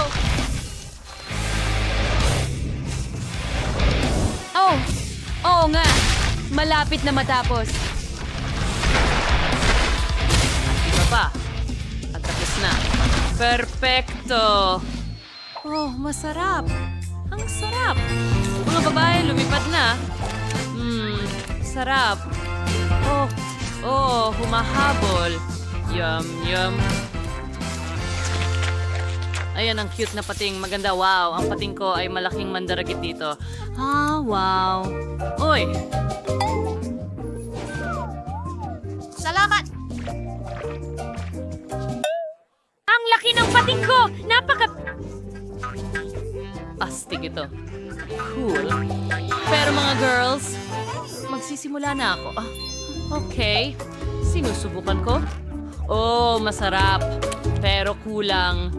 Oh, oo nga. Malapit na matapos. Iba pa. At tapos na. Perfecto! Oh, masarap. Ang sarap. Mga babae, lumipad na. Sarap. Oh, humahabol. Yum, yum. Ayan, ang cute na pating. Maganda, wow. Ang pating ko ay malaking mandaragit dito. Ah, wow. Uy! Salamat! Ang laki ng pating ko! Astig ito. Cool. Pero mga girls, magsisimula na ako. Okay. Sinusubukan ko. Oh, masarap. Pero kulang.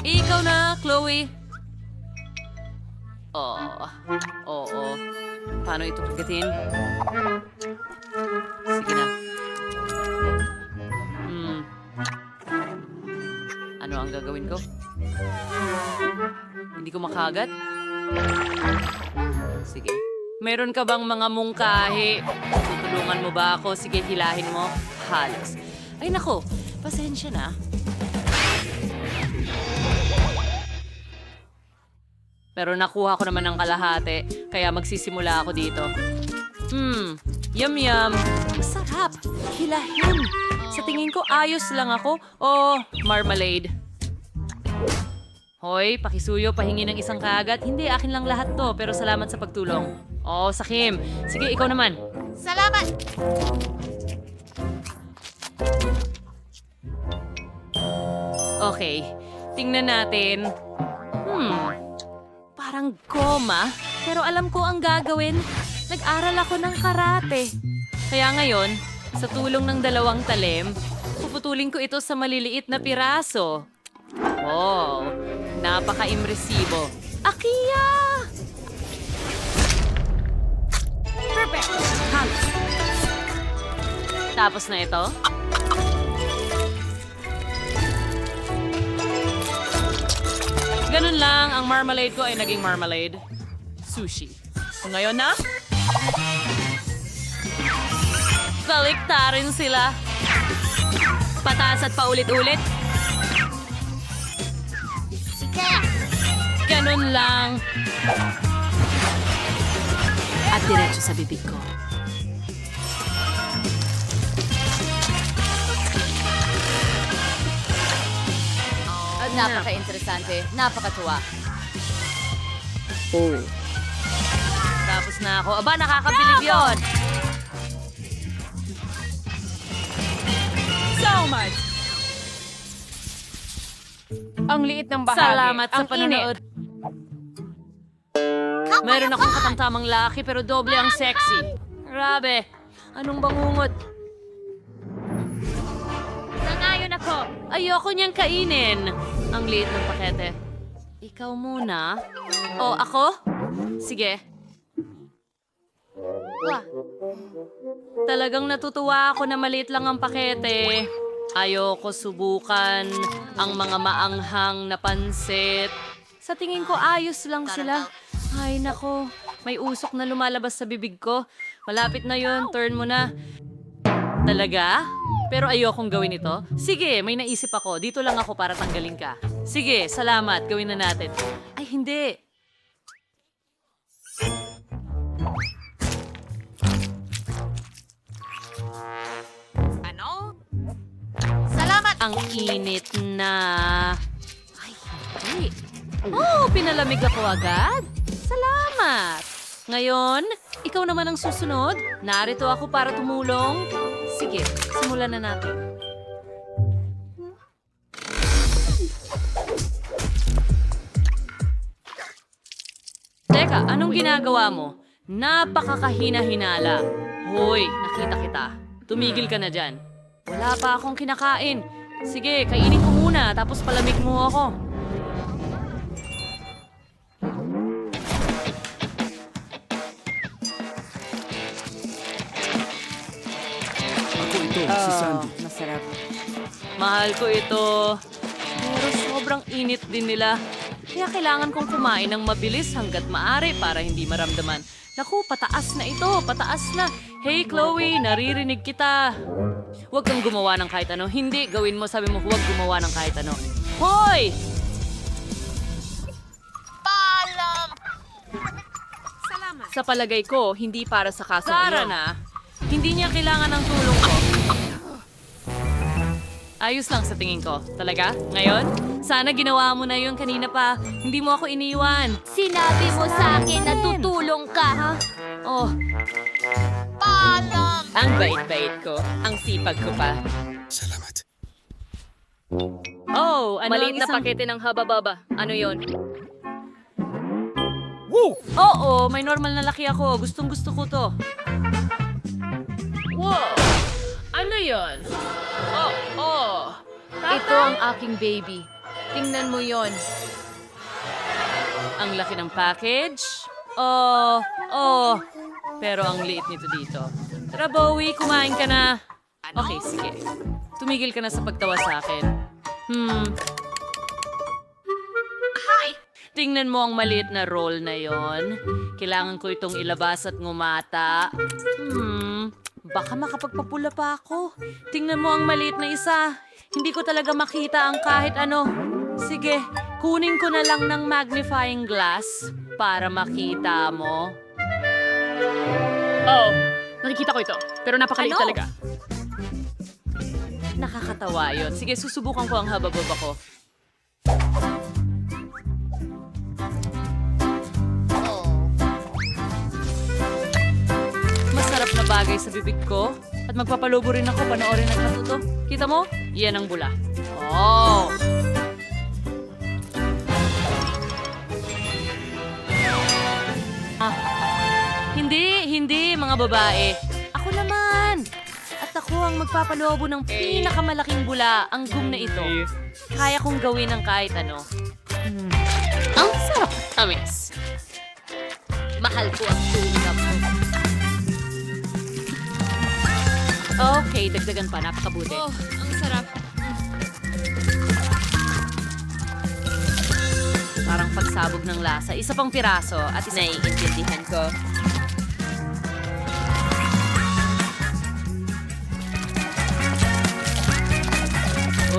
Ikaw na, Chloe. Oo. Paano ito kagatin? Sige na. Ano ang gagawin ko? Hindi ko makagat? Sige. Meron ka bang mga mungkahi? Tutulungan mo ba ako? Sige, hilahin mo. Halos. Ay nako, pasensya na. Pero nakuha ko naman ng kalahati, kaya magsisimula ako dito. Yum yum. Masarap. Hilahin. Sa tingin ko, ayos lang ako. Oh, marmalade. Hoy, pakisuyo, pahingi ng isang kagat. Hindi, akin lang lahat to, pero salamat sa pagtulong. Oh, Sakim. Sige, ikaw naman. Salamat! Okay, tingnan natin. Parang goma, pero alam ko ang gagawin. Nag-aral ako ng karate. Kaya ngayon, sa tulong ng 2 talim, puputulin ko ito sa maliliit na piraso. Wow, napaka-impresibo. Akiya! Perfect! Tapos na ito. Ganun lang, ang marmalade ko ay naging marmalade. Sushi. Ngayon na? Baliktarin sila. Patas at paulit-ulit. Ganun lang. At diretso sa bibig ko. Napaka-interesante. Napakatuwa. Tapos na ako. Aba, nakakabilib yun. So much. Ang liit ng bahagi. Salamat sa Ang panonood. init. Meron akong katamtamang laki pero doble ang sexy. Grabe. Anong bangungot? Nangayon ako. Ayoko niyang kainin. Ang liit ng pakete. Ikaw muna. O, ako? Sige. Talagang natutuwa ako na maliit lang ang pakete. Ayoko subukan ang mga maanghang na pansit. Sa tingin ko, ayos lang sila. Ay, nako. May usok na lumalabas sa bibig ko. Malapit na yon, turn mo na. Talaga? Pero ayokong gawin ito. Sige, may naisip ako. Dito lang ako para tanggalin ka. Sige, salamat. Gawin na natin. Ay, hindi. Ano? Salamat! Ang init na. Ay, hindi. Oh, pinalamig ako agad. Salamat. Ngayon, ikaw naman ang susunod. Narito ako para tumulong. Sige, simulan na natin. Teka, ano Anong ginagawa mo? Napakakahina-hinala. Hoy, nakita kita. Tumigil ka na dyan. Wala pa akong kinakain. Sige, kainin ko muna, tapos palamig mo ako. Ako ito, si Sandy. Masarap. Mahal ko ito. Pero sobrang init din nila. Kaya kailangan kong kumain ng mabilis hanggat maaari para hindi maramdaman. Naku, pataas na ito, pataas na. Hey Chloe, naririnig kita. Huwag kang gumawa ng kahit ano. Hindi, gawin mo, sabi mo, huwag gumawa ng kahit ano. Hoy! Sa palagay ko, hindi para sa kasong Sara na. Hindi niya kailangan ng tulong ko. Ayos lang sa tingin ko. Talaga? Ngayon? Sana ginawa mo na yun kanina pa. Hindi mo ako iniwan. Sinabi mo sa akin na tutulong ka, ha? Oh, ang bait-bait ko. Ang sipag ko pa. Salamat. Oh, ano Maliit ang na isang... pakete ng haba-baba. Ano yon? Oo, may normal na laki ako. Gustong-gusto ko to. Wow! Ano yon? Oh. Ito ang aking baby. Tingnan mo yon. Ang laki ng package. Oh. Pero ang liit nito dito. Tara, Bowie, kumain ka na. Okay, sige. Tumigil ka na sa pagtawa sa akin. Tingnan mo ang maliit na roll na yon. Kailangan ko itong ilabas at ngumata. Baka makapagpapula pa ako. Tingnan mo ang maliit na isa. Hindi ko talaga makita ang kahit ano. Sige, kunin ko na lang ng magnifying glass para makita mo. Oh, nakikita ko ito. Pero napakaliit Ano? talaga. Nakakatawa yon. Sige, susubukan ko ang haba-baba ko. Masarap na bagay sa bibig ko. At magpapalobo rin ako panoorin at matuto. Kita mo? Yan ang bula. Oh! Hindi, mga babae. Ako naman! At ako ang magpapalobo ng pinakamalaking bula, ang gum na ito. Kaya kong gawin ang kahit ano. Ang sarap! Tamis! Mahal ko ang tulap mo. Okay, dagdagan pa. Napakabuti. Oh, ang sarap. Parang pagsabog ng lasa. Isa pang piraso at isa naiintindihan ko.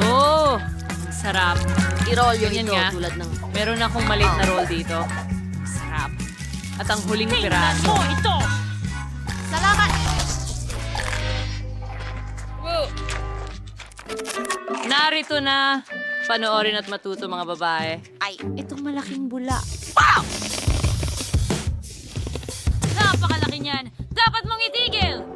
Oh, sarap. I-roll yun Ganyan ito nga. tulad ng... Meron akong maliit na roll dito. Sarap. At ang huling piraso. ito! Salamat! Narito na. Panoorin at matuto mga babae. Ay, Itong malaking bula. Wow! Napakalaki niyan. Dapat mong itigil.